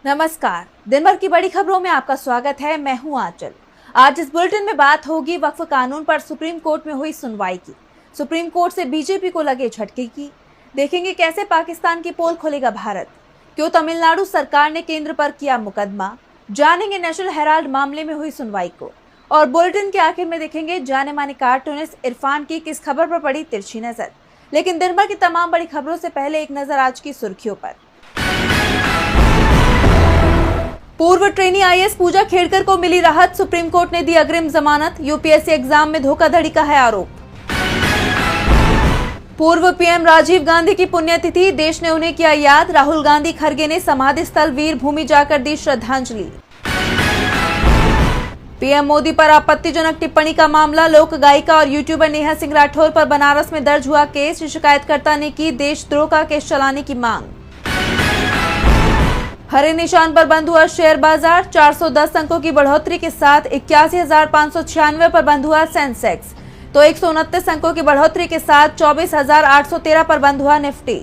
नमस्कार। दिन भर की बड़ी खबरों में आपका स्वागत है। मैं हूं आंचल। आज इस बुलेटिन में बात होगी वक्फ कानून पर सुप्रीम कोर्ट में हुई सुनवाई की। सुप्रीम कोर्ट से बीजेपी को लगे झटके की। देखेंगे कैसे पाकिस्तान की पोल खोलेगा भारत। क्यों तमिलनाडु सरकार ने केंद्र पर किया मुकदमा। जानेंगे नेशनल हेराल्ड मामले में हुई सुनवाई को। और बुलेटिन के आखिर में देखेंगे जाने माने कार्टूनिस्ट इरफान की किस खबर पर पड़ी तिरछी नजर। लेकिन दिन भर की तमाम बड़ी खबरों से पहले एक नजर आज की सुर्खियों पर। पूर्व ट्रेनी आईएएस पूजा खेड़कर को मिली राहत। सुप्रीम कोर्ट ने दी अग्रिम जमानत। यूपीएससी एग्जाम में धोखाधड़ी का है आरोप। पूर्व पीएम राजीव गांधी की पुण्यतिथि, देश ने उन्हें किया याद। राहुल गांधी खड़गे ने समाधि स्थल वीर भूमि जाकर दी श्रद्धांजलि। पीएम मोदी पर आपत्तिजनक टिप्पणी का मामला। लोक गायिका और यूट्यूबर नेहा सिंह राठौर पर बनारस में दर्ज हुआ केस। शिकायतकर्ता ने की देशद्रोह का केस चलाने की मांग। हरे निशान पर बंद हुआ शेयर बाजार। 410 अंकों की बढ़ोतरी के साथ 81,596 पर बंद हुआ सेंसेक्स, तो 129 अंकों की बढ़ोतरी के साथ 24,813 पर बंद हुआ निफ्टी।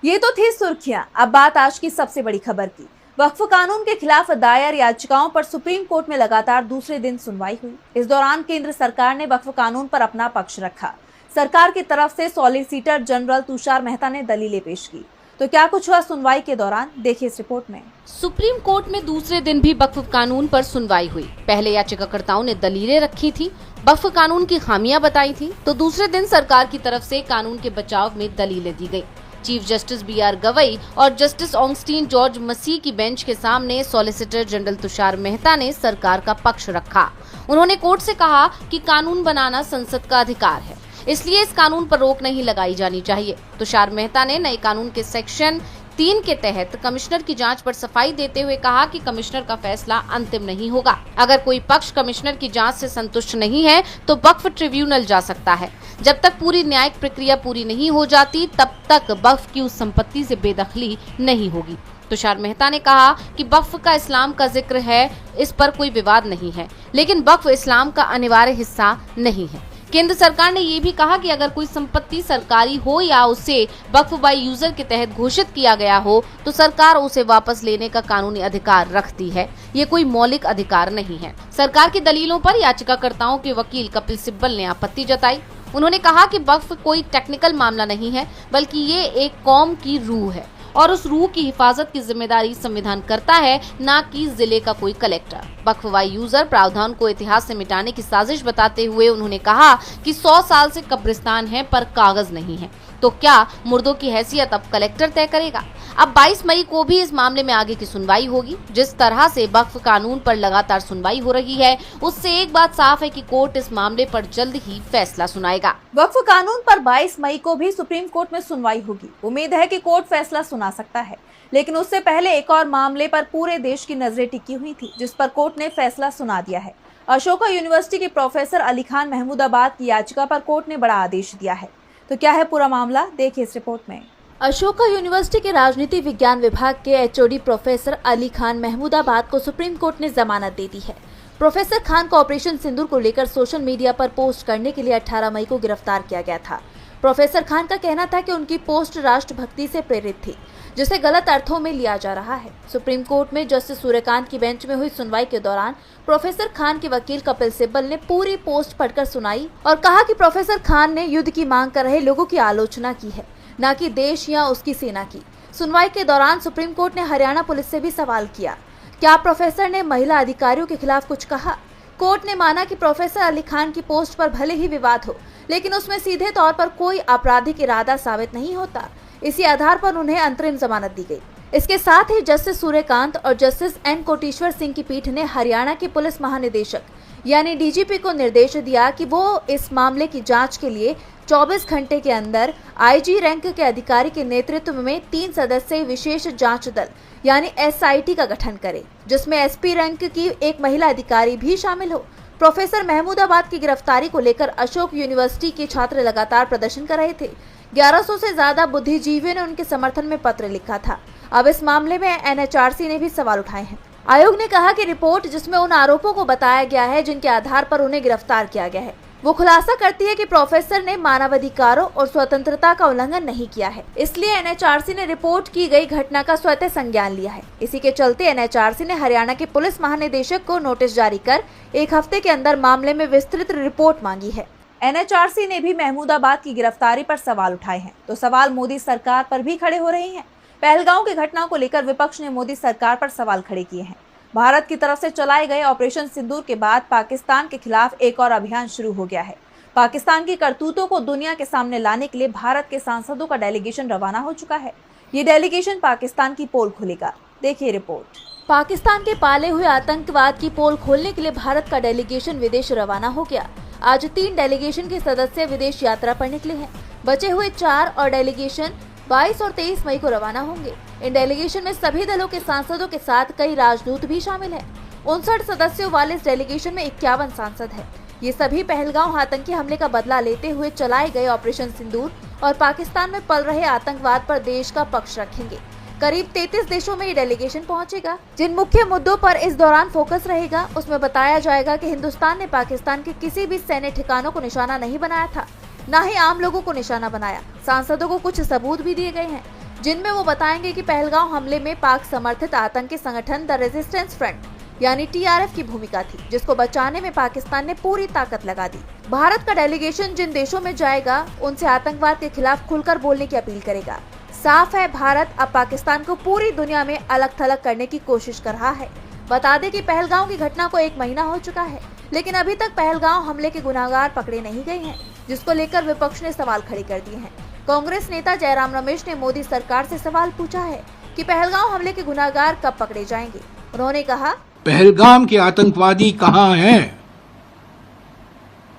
ये तो थी सुर्खियां। अब बात आज की सबसे बड़ी खबर की। वक्फ कानून के खिलाफ दायर याचिकाओं पर सुप्रीम कोर्ट में लगातार दूसरे दिन सुनवाई हुई। इस दौरान केंद्र सरकार ने वक्फ कानून पर अपना पक्ष रखा। सरकार की तरफ से सॉलिसिटर जनरल तुषार मेहता ने दलीलें पेश की। तो क्या कुछ हुआ सुनवाई के दौरान, देखिए इस रिपोर्ट में। सुप्रीम कोर्ट में दूसरे दिन भी वक्फ कानून पर सुनवाई हुई। पहले याचिकाकर्ताओं ने दलीलें रखी थी, वक्फ कानून की खामियां बताई थी, तो दूसरे दिन सरकार की तरफ से कानून के बचाव में दलीलें दी गई। चीफ जस्टिस बीआर गवई और जस्टिस ऑगस्टीन जॉर्ज मसीह की बेंच के सामने सॉलिसिटर जनरल तुषार मेहता ने सरकार का पक्ष रखा। उन्होंने कोर्ट से कहा कि कानून बनाना संसद का अधिकार है, इसलिए इस कानून पर रोक नहीं लगाई जानी चाहिए। तुषार मेहता ने नए कानून के सेक्शन 3 के तहत कमिश्नर की जांच पर सफाई देते हुए कहा कि कमिश्नर का फैसला अंतिम नहीं होगा। अगर कोई पक्ष कमिश्नर की जांच से संतुष्ट नहीं है तो वक्फ ट्रिब्यूनल जा सकता है। जब तक पूरी न्यायिक प्रक्रिया पूरी नहीं हो जाती तब तक वक्फ की उस संपत्ति से बेदखली नहीं होगी। तुषार मेहता ने कहा कि वक्फ का इस्लाम का जिक्र है, इस पर कोई विवाद नहीं है, लेकिन वक्फ इस्लाम का अनिवार्य हिस्सा नहीं है। केंद्र सरकार ने ये भी कहा कि अगर कोई संपत्ति सरकारी हो या उसे वक्फ बाय यूजर के तहत घोषित किया गया हो तो सरकार उसे वापस लेने का कानूनी अधिकार रखती है। ये कोई मौलिक अधिकार नहीं है। सरकार की दलीलों पर याचिकाकर्ताओं के वकील कपिल सिब्बल ने आपत्ति जताई। उन्होंने कहा कि वक्फ कोई टेक्निकल मामला नहीं है, बल्कि ये एक कौम की रूह है और उस रूह की हिफाजत की जिम्मेदारी संविधान करता है, न कि जिले का कोई कलेक्टर। वक्फ बाय यूजर प्रावधान को इतिहास से मिटाने की साजिश बताते हुए उन्होंने कहा कि 100 साल से कब्रिस्तान है पर कागज नहीं है, तो क्या मुर्दों की हैसियत अब कलेक्टर तय करेगा। अब 22 मई को भी इस मामले में आगे की सुनवाई होगी। जिस तरह से वक्फ कानून पर लगातार सुनवाई हो रही है, उससे एक बात साफ है कि कोर्ट इस मामले पर जल्द ही फैसला सुनाएगा। वक्फ कानून पर 22 मई को भी सुप्रीम कोर्ट में सुनवाई होगी। उम्मीद है कि कोर्ट फैसला सुना सकता है, लेकिन उससे पहले एक और मामले पर पूरे देश की नजरें टिकी हुई थी, जिस पर कोर्ट ने फैसला सुना दिया है। अशोका यूनिवर्सिटी के प्रोफेसर अली खान महमूदाबाद की याचिका पर कोर्ट ने बड़ा आदेश दिया है। तो क्या है पूरा मामला, देखिए इस रिपोर्ट में। अशोका यूनिवर्सिटी के राजनीति विज्ञान विभाग के एचओडी प्रोफेसर अली खान महमूदाबाद को सुप्रीम कोर्ट ने जमानत दे दी है। प्रोफेसर खान को ऑपरेशन सिंदूर को लेकर सोशल मीडिया पर पोस्ट करने के लिए 18 मई को गिरफ्तार किया गया था। प्रोफेसर खान का कहना था कि उनकी पोस्ट राष्ट्रभक्ति से प्रेरित थी, जिसे गलत अर्थों में लिया जा रहा है। सुप्रीम कोर्ट में जस्टिस सूर्यकांत की बेंच में हुई सुनवाई के दौरान प्रोफेसर खान के वकील कपिल सिब्बल ने पूरी पोस्ट पढ़कर सुनाई और कहा कि प्रोफेसर खान ने युद्ध की मांग कर रहे लोगों की आलोचना की है, न कि देश या उसकी सेना की। सुनवाई के दौरान सुप्रीम कोर्ट ने हरियाणा पुलिस से भी सवाल किया, क्या प्रोफेसर ने महिला अधिकारियों के खिलाफ कुछ कहा। कोर्ट ने माना कि प्रोफेसर अली खान की पोस्ट पर भले ही विवाद हो, लेकिन उसमें सीधे तौर पर कोई आपराधिक इरादा साबित नहीं होता। इसी आधार पर उन्हें अंतरिम जमानत दी गई। इसके साथ ही जस्टिस सूर्यकांत और जस्टिस एन कोटेश्वर सिंह की पीठ ने हरियाणा के पुलिस महानिदेशक यानी डीजीपी को निर्देश दिया कि वो इस मामले की जांच के लिए 24 घंटे के अंदर आईजी रैंक के अधिकारी के नेतृत्व में 3 सदस्यीय विशेष जांच दल यानी एसआईटी का गठन करे, जिसमें एसपी रैंक की एक महिला अधिकारी भी शामिल हो। प्रोफेसर महमूदाबाद की गिरफ्तारी को लेकर अशोक यूनिवर्सिटी के छात्र लगातार प्रदर्शन कर रहे थे। 1100 से ज्यादा बुद्धिजीवियों ने उनके समर्थन में पत्र लिखा था। अब इस मामले में एनएचआरसी ने भी सवाल उठाए हैं। आयोग ने कहा कि रिपोर्ट जिसमें उन आरोपों को बताया गया है जिनके आधार पर उन्हें गिरफ्तार किया गया है, वो खुलासा करती है कि प्रोफेसर ने मानवाधिकारों और स्वतंत्रता का उल्लंघन नहीं किया है, इसलिए एनएचआरसी ने रिपोर्ट की गई घटना का स्वतः संज्ञान लिया है। इसी के चलते एनएचआरसी ने हरियाणा के पुलिस महानिदेशक को नोटिस जारी कर 1 हफ्ते के अंदर मामले में विस्तृत रिपोर्ट मांगी है। एनएचआरसी ने भी महमूदाबाद की गिरफ्तारी पर सवाल उठाए हैं, तो सवाल मोदी सरकार पर भी खड़े हो रहे हैं। पहलगांव की घटना को लेकर विपक्ष ने मोदी सरकार पर सवाल खड़े किए हैं। भारत की तरफ से चलाए गए ऑपरेशन सिंदूर के बाद पाकिस्तान के खिलाफ एक और अभियान शुरू हो गया है। पाकिस्तान की करतूतों को दुनिया के सामने लाने के लिए भारत के सांसदों का डेलीगेशन रवाना हो चुका है। ये डेलीगेशन पाकिस्तान की पोल खोलेगा। देखिए रिपोर्ट। पाकिस्तान के पाले हुए आतंकवाद की पोल खोलने के लिए भारत का डेलीगेशन विदेश रवाना हो गया। आज 3 डेलीगेशन के सदस्य विदेश यात्रा पर निकले हैं। बचे हुए 4 और डेलीगेशन 22 और 23 मई को रवाना होंगे। इन डेलीगेशन में सभी दलों के सांसदों के साथ कई राजदूत भी शामिल हैं। 59 सदस्यों वाले इस डेलीगेशन में 51 सांसद हैं। ये सभी पहलगांव आतंकी हमले का बदला लेते हुए चलाए गए ऑपरेशन सिंदूर और पाकिस्तान में पल रहे आतंकवाद पर देश का पक्ष रखेंगे। करीब 33 देशों में ये डेलीगेशन पहुंचेगा। जिन मुख्य मुद्दों पर इस दौरान फोकस रहेगा, उसमें बताया जाएगा कि हिंदुस्तान ने पाकिस्तान के किसी भी सैन्य ठिकानों को निशाना नहीं बनाया था, न ही आम लोगों को निशाना बनाया। सांसदों को कुछ सबूत भी दिए गए हैं, जिनमें वो बताएंगे कि पहलगांव हमले में पाक समर्थित आतंकी संगठन द रेजिस्टेंस फ्रंट यानी टीआरएफ की भूमिका थी, जिसको बचाने में पाकिस्तान ने पूरी ताकत लगा दी। भारत का डेलीगेशन जिन देशों में जाएगा, उनसे आतंकवाद के खिलाफ खुलकर बोलने की अपील करेगा। साफ है, भारत अब पाकिस्तान को पूरी दुनिया में अलग थलग करने की कोशिश कर रहा है। बता दें कि पहलगांव की घटना को 1 महीना हो चुका है, लेकिन अभी तक पहलगांव हमले के गुनाहगार पकड़े नहीं गए हैं, जिसको लेकर विपक्ष ने सवाल खड़े कर दिए हैं। कांग्रेस नेता जयराम रमेश ने मोदी सरकार से सवाल पूछा है कि पहलगांव हमले के गुनाहगार कब पकड़े जाएंगे। उन्होंने कहा, पहलगाम के आतंकवादी कहाँ हैं?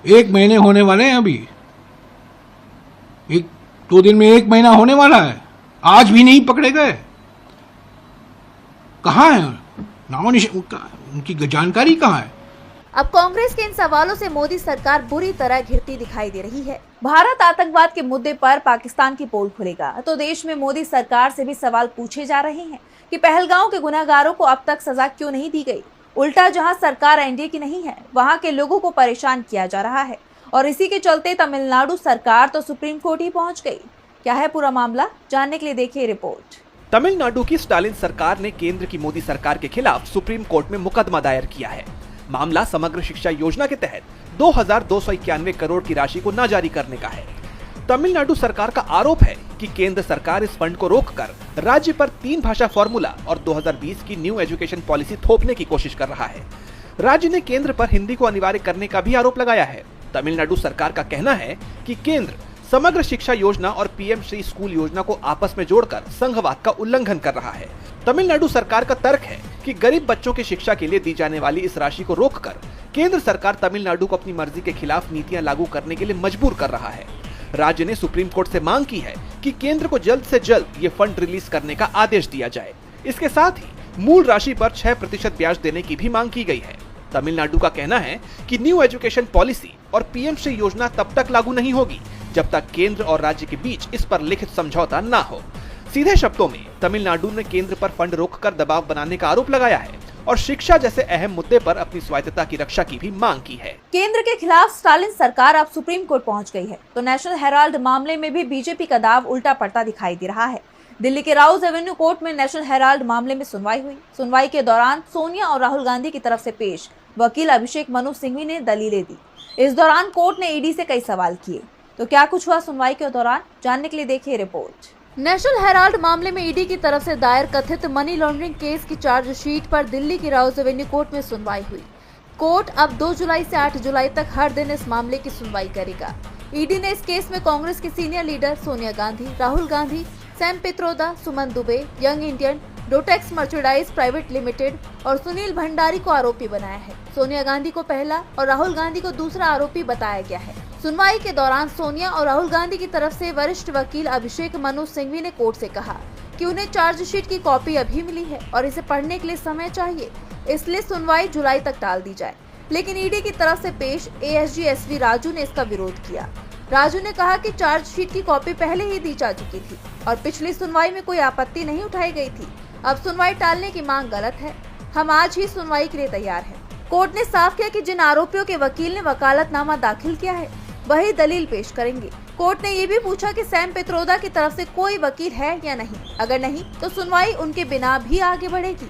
1 महीने होने वाले हैं, अभी 1-2 दिन में 1 महीना होने वाला है, आज भी नहीं पकड़े गए। कहाँ हैं? नामो निशान, उनकी जानकारी कहाँ है? अब कांग्रेस के इन सवालों से मोदी सरकार बुरी तरह घिरती दिखाई दे रही है। भारत आतंकवाद के मुद्दे पर पाकिस्तान की पोल खुलेगा, तो देश में मोदी सरकार से भी सवाल पूछे जा रहे हैं कि पहलगांव के गुनहगारों को अब तक सजा क्यों नहीं दी गई। उल्टा जहां सरकार एनडीए की नहीं है, वहां के लोगों को परेशान किया जा रहा है, और इसी के चलते तमिलनाडु सरकार तो सुप्रीम कोर्ट ही पहुंच गई। क्या है पूरा मामला, जानने के लिए देखिए रिपोर्ट। तमिलनाडु की स्टालिन सरकार ने केंद्र की मोदी सरकार के खिलाफ सुप्रीम कोर्ट में मुकदमा दायर किया है। मामला समग्र शिक्षा योजना के तहत 2291 करोड़ की राशि को न जारी करने का है। तमिलनाडु सरकार का आरोप है कि केंद्र सरकार इस फंड को रोककर राज्य पर 3 भाषा फॉर्मूला और 2020 की न्यू एजुकेशन पॉलिसी थोपने की कोशिश कर रहा है। राज्य ने केंद्र पर हिंदी को अनिवार्य करने का भी आरोप लगाया है। तमिलनाडु सरकार का कहना है कि केंद्र समग्र शिक्षा योजना और पीएम श्री स्कूल योजना को आपस में जोड़कर संघवाद का उल्लंघन कर रहा है। तमिलनाडु सरकार का तर्क है कि गरीब बच्चों की शिक्षा के लिए दी जाने वाली इस राशि को रोककर केंद्र सरकार तमिलनाडु को अपनी मर्जी के खिलाफ नीतियां लागू करने के लिए मजबूर कर रहा है। राज्य ने सुप्रीम कोर्ट से मांग की है कि केंद्र को जल्द से जल्द ये फंड रिलीज करने का आदेश दिया जाए। इसके साथ ही मूल राशि पर 6% ब्याज देने की भी मांग की गई है। तमिलनाडु का कहना है कि न्यू एजुकेशन पॉलिसी और पीएम श्री योजना तब तक लागू नहीं होगी जब तक केंद्र और राज्य के बीच इस पर लिखित समझौता न हो। सीधे शब्दों में तमिलनाडु ने केंद्र पर फंड रोककर दबाव बनाने का आरोप लगाया है और शिक्षा जैसे अहम मुद्दे पर अपनी स्वायत्तता की रक्षा की भी मांग की है। केंद्र के खिलाफ स्टालिन सरकार अब सुप्रीम कोर्ट पहुंच गई है, तो नेशनल हेराल्ड मामले में भी बीजेपी का दाव उल्टा पड़ता दिखाई दे रहा है। दिल्ली के राउज एवेन्यू कोर्ट में नेशनल हेराल्ड मामले में सुनवाई हुई। सुनवाई के दौरान सोनिया और राहुल गांधी की तरफ से पेश वकील अभिषेक मनु सिंघवी ने दलीलें दी। इस दौरान कोर्ट ने ईडी से कई सवाल किए। तो क्या कुछ हुआ सुनवाई के दौरान, जानने के लिए देखिए रिपोर्ट। नेशनल हेराल्ड मामले में ईडी की तरफ से दायर कथित मनी लॉन्ड्रिंग केस की चार्जशीट पर दिल्ली की राउज एवेन्यू कोर्ट में सुनवाई हुई। कोर्ट अब 2 जुलाई से 8 जुलाई तक हर दिन इस मामले की सुनवाई करेगा। ईडी ने इस केस में कांग्रेस के senior leader Sonia Gandhi, Rahul Gandhi, Sam Pitroda, Suman Dubey, young Indian, Dotex merchandise private limited और सुनील भंडारी को आरोपी बनाया है। सोनिया गांधी को पहला और राहुल गांधी को दूसरा आरोपी बताया गया है। सुनवाई के दौरान सोनिया और राहुल गांधी की तरफ से वरिष्ठ वकील अभिषेक मनु सिंघवी ने कोर्ट से कहा कि उन्हें चार्जशीट की कॉपी अभी मिली है और इसे पढ़ने के लिए समय चाहिए, इसलिए सुनवाई जुलाई तक टाल दी जाए। लेकिन ईडी की तरफ से पेश एएसजी एसवी राजू ने इसका विरोध किया। राजू ने कहा कि चार्जशीट की कॉपी पहले ही दी जा चुकी थी और पिछली सुनवाई में कोई आपत्ति नहीं उठाई गई थी। अब सुनवाई टालने की मांग गलत है। हम आज ही सुनवाई के लिए तैयार हैं। कोर्ट ने साफ किया कि जिन आरोपियों के वकील ने वकालतनामा दाखिल किया है वही दलील पेश करेंगे। कोर्ट ने ये भी पूछा कि सैम पित्रोदा की तरफ से कोई वकील है या नहीं। अगर नहीं तो सुनवाई उनके बिना भी आगे बढ़ेगी।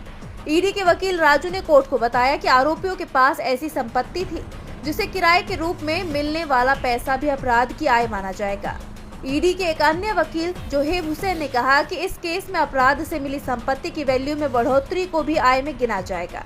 ईडी के वकील राजू ने कोर्ट को बताया कि आरोपियों के पास ऐसी संपत्ति थी जिसे किराए के रूप में मिलने वाला पैसा भी अपराध की आय माना जाएगा। ईडी के एक अन्य वकील जोहेब हुसैन ने कहा कि इस केस में अपराध से मिली संपत्ति की वैल्यू में बढ़ोतरी को भी आय में गिना जाएगा।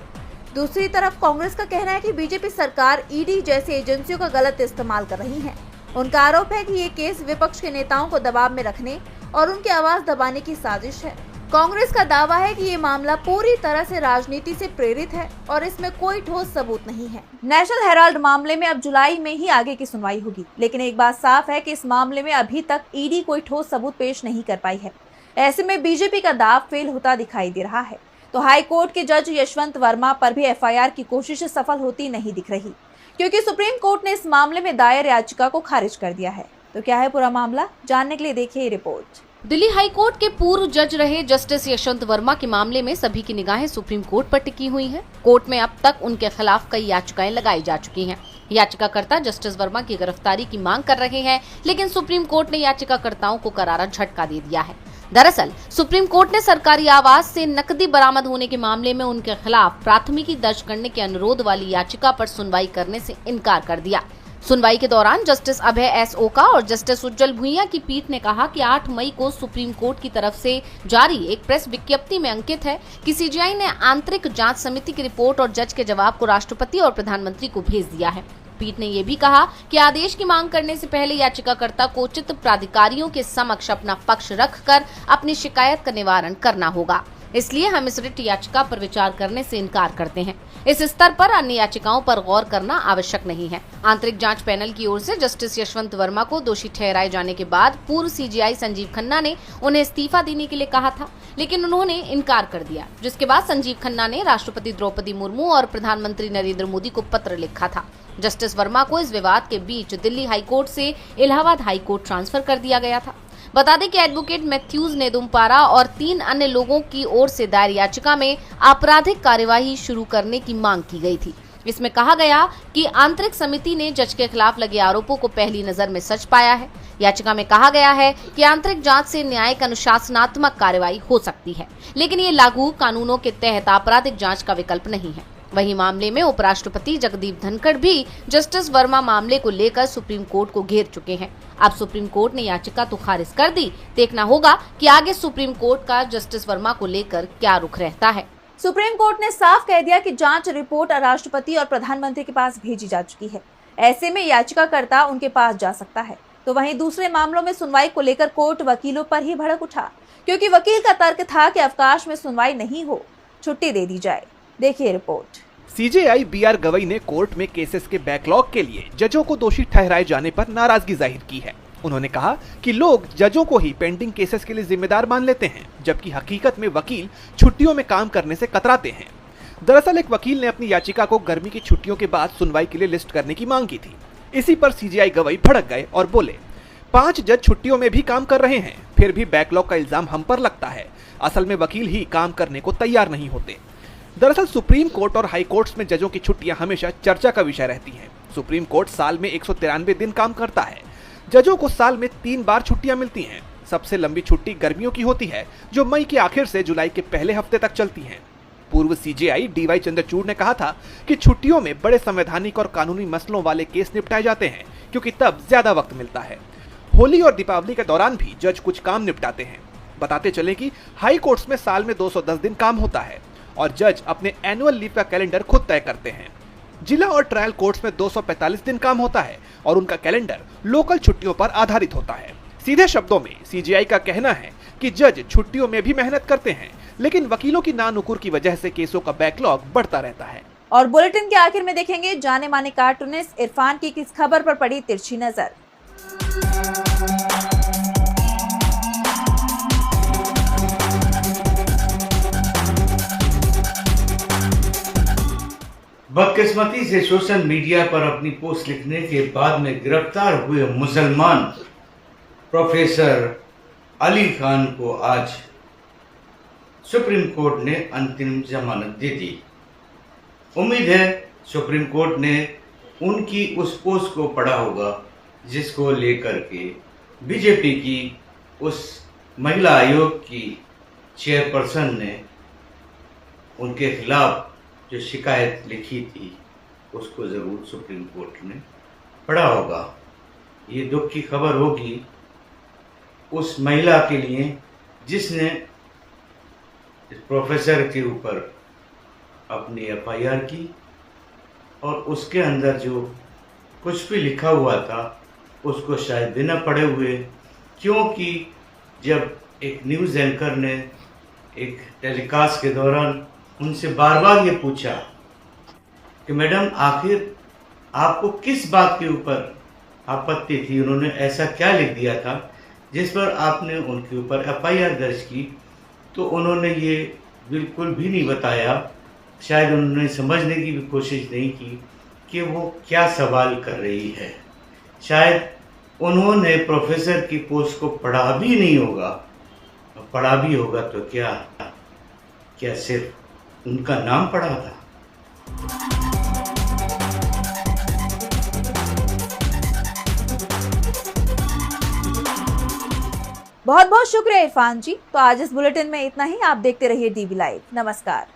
दूसरी तरफ कांग्रेस का कहना है कि बीजेपी सरकार ईडी जैसी एजेंसियों का गलत इस्तेमाल कर रही है। उनका आरोप है कि ये केस विपक्ष के नेताओं को दबाव में रखने और उनकी आवाज दबाने की साजिश है। कांग्रेस का दावा है कि ये मामला पूरी तरह से राजनीति से प्रेरित है और इसमें कोई ठोस सबूत नहीं है। नेशनल हेराल्ड मामले में अब जुलाई में ही आगे की सुनवाई होगी, लेकिन एक बात साफ है कि इस मामले में अभी तक ईडी कोई ठोस सबूत पेश नहीं कर पाई है। ऐसे में बीजेपी का दाव फेल होता दिखाई दे रहा है, तो हाई कोर्ट के जज यशवंत वर्मा पर भी एफआईआर की कोशिश सफल होती नहीं दिख रही, क्योंकि सुप्रीम कोर्ट ने इस मामले में दायर याचिका को खारिज कर दिया है। तो क्या है पूरा मामला, जानने के लिए देखिए ये रिपोर्ट। दिल्ली हाई कोर्ट के पूर्व जज रहे जस्टिस यशवंत वर्मा के मामले में सभी की निगाहें सुप्रीम कोर्ट पर टिकी हुई हैं। कोर्ट में अब तक उनके खिलाफ कई याचिकाएं लगाई जा चुकी हैं। याचिकाकर्ता जस्टिस वर्मा की गिरफ्तारी की मांग कर रहे हैं, लेकिन सुप्रीम कोर्ट ने याचिकाकर्ताओं को करारा झटका दे दिया है। दरअसल सुप्रीम कोर्ट ने सरकारी आवास से नकदी बरामद होने के मामले में उनके खिलाफ प्राथमिकी दर्ज करने के अनुरोध वाली याचिका पर सुनवाई करने से इनकार कर दिया। सुनवाई के दौरान जस्टिस अभय एस ओका और जस्टिस उज्जवल भुइयां की पीठ ने कहा कि 8 मई को सुप्रीम कोर्ट की तरफ से जारी एक प्रेस विज्ञप्ति में अंकित है कि सीजीआई ने आंतरिक जांच समिति की रिपोर्ट और जज के जवाब को राष्ट्रपति और प्रधानमंत्री को भेज दिया है। पीठ ने ये भी कहा कि आदेश की मांग करने से पहले याचिकाकर्ता को उचित प्राधिकारियों के समक्ष अपना पक्ष रखकर अपनी शिकायत का निवारण करना होगा। इसलिए हम इस रिट याचिका पर विचार करने से इनकार करते हैं। इस स्तर पर अन्य याचिकाओं पर गौर करना आवश्यक नहीं है। आंतरिक जांच पैनल की ओर से जस्टिस यशवंत वर्मा को दोषी ठहराए जाने के बाद पूर्व सीजीआई संजीव खन्ना ने उन्हें इस्तीफा देने के लिए कहा था, लेकिन उन्होंने इनकार कर दिया, जिसके बाद संजीव खन्ना ने राष्ट्रपति द्रौपदी मुर्मू और प्रधानमंत्री नरेंद्र मोदी को पत्र लिखा था। जस्टिस वर्मा को इस विवाद के बीच दिल्ली हाईकोर्ट से इलाहाबाद हाईकोर्ट ट्रांसफर कर दिया गया था। बता दें कि एडवोकेट मैथ्यूज नेदुम्पारा और 3 अन्य लोगों की ओर से दायर याचिका में आपराधिक कार्यवाही शुरू करने की मांग की गई थी। इसमें कहा गया कि आंतरिक समिति ने जज के खिलाफ लगे आरोपों को पहली नजर में सच पाया है। याचिका में कहा गया है कि आंतरिक जांच से न्यायिक अनुशासनात्मक कार्यवाही हो सकती है, लेकिन ये लागू कानूनों के तहत आपराधिक जांच का विकल्प नहीं है। वहीं मामले में उपराष्ट्रपति जगदीप धनखड़ भी जस्टिस वर्मा मामले को लेकर सुप्रीम कोर्ट को घेर चुके हैं। अब सुप्रीम कोर्ट ने याचिका तो खारिज कर दी, देखना होगा कि आगे सुप्रीम कोर्ट का जस्टिस वर्मा को लेकर क्या रुख रहता है। सुप्रीम कोर्ट ने साफ कह दिया कि जांच रिपोर्ट राष्ट्रपति और प्रधानमंत्री के पास भेजी जा चुकी है। ऐसे में याचिकाकर्ता उनके पास जा सकता है। तो वहीं दूसरे मामलों में सुनवाई को लेकर कोर्ट वकीलों पर ही भड़क उठा, क्योंकि वकील का तर्क था कि अवकाश में सुनवाई नहीं हो, छुट्टी दे दी जाए। देखिए रिपोर्ट। सीजेआई बीआर गवई ने कोर्ट में केसेस के बैकलॉग के लिए जजों को दोषी ठहराए जाने पर नाराजगी जाहिर की है। उन्होंने कहा कि लोग जजों को ही पेंडिंग केसेस के लिए जिम्मेदार मान लेते हैं, जबकि हकीकत में वकील छुट्टियों में काम करने से कतराते हैं। दरअसल एक वकील ने अपनी याचिका को गर्मी की छुट्टियों के बाद सुनवाई के लिए लिस्ट करने की मांग की थी। इसी पर सीजेआई गवई भड़क गए और बोले, 5 जज छुट्टियों में भी काम कर रहे हैं, फिर भी बैकलॉग का इल्जाम हम पर लगता है। असल में वकील ही काम करने को तैयार नहीं होते। दरअसल सुप्रीम कोर्ट और हाई कोर्ट्स में जजों की छुट्टियां हमेशा चर्चा का विषय रहती हैं। सुप्रीम कोर्ट साल में 193 दिन काम करता है। जजों को साल में 3 बार छुट्टियां मिलती हैं। सबसे लंबी छुट्टी गर्मियों की होती है, जो मई के आखिर से जुलाई के पहले हफ्ते तक चलती है। पूर्व सीजेआई डीवाई चंद्रचूड़ ने कहा था कि छुट्टियों में बड़े संवैधानिक और कानूनी मसलों वाले केस निपटाए जाते हैं, क्योंकि तब ज्यादा वक्त मिलता है। होली और दीपावली के दौरान भी जज कुछ काम निपटाते हैं। बताते चले कि हाई कोर्ट्स में साल में 210 दिन काम होता है और जज अपने एनुअल लीव का कैलेंडर खुद तय करते हैं। जिला और ट्रायल कोर्ट्स में 245 दिन काम होता है और उनका कैलेंडर लोकल छुट्टियों पर आधारित होता है। सीधे शब्दों में सीजेआई का कहना है कि जज छुट्टियों में भी मेहनत करते हैं, लेकिन वकीलों की नानुकुर की वजह से केसों का बैकलॉग बढ़ता रहता है। और बुलेटिन के आखिर में देखेंगे जाने माने कार्टूनिस्ट इरफान की किस खबर पर पड़ी तिरछी नजर। बदकिस्मती से सोशल मीडिया पर अपनी पोस्ट लिखने के बाद में गिरफ्तार हुए मुसलमान प्रोफेसर अली खान को आज सुप्रीम कोर्ट ने अंतिम जमानत दे दी। उम्मीद है सुप्रीम कोर्ट ने उनकी उस पोस्ट को पढ़ा होगा जिसको लेकर के बीजेपी की उस महिला आयोग की चेयरपर्सन ने उनके खिलाफ जो शिकायत लिखी थी उसको ज़रूर सुप्रीम कोर्ट ने पढ़ा होगा। ये दुख की खबर होगी उस महिला के लिए जिसने इस प्रोफेसर के ऊपर अपनी एफआईआर की और उसके अंदर जो कुछ भी लिखा हुआ था उसको शायद बिना पढ़े हुए, क्योंकि जब एक न्यूज़ एंकर ने एक टेलीकास्ट के दौरान उनसे बार बार ये पूछा कि मैडम आखिर आपको किस बात के ऊपर आपत्ति थी, उन्होंने ऐसा क्या लिख दिया था जिस पर आपने उनके ऊपर एफआईआर दर्ज की, तो उन्होंने ये बिल्कुल भी नहीं बताया। शायद उन्होंने समझने की भी कोशिश नहीं की कि वो क्या सवाल कर रही है। शायद उन्होंने प्रोफेसर की पोस्ट को पढ़ा भी नहीं होगा, पढ़ा भी होगा तो क्या सिर्फ उनका नाम पढ़ा था। बहुत बहुत शुक्रिया इरफान जी। तो आज इस बुलेटिन में इतना ही। आप देखते रहिए डीवी लाइव। नमस्कार।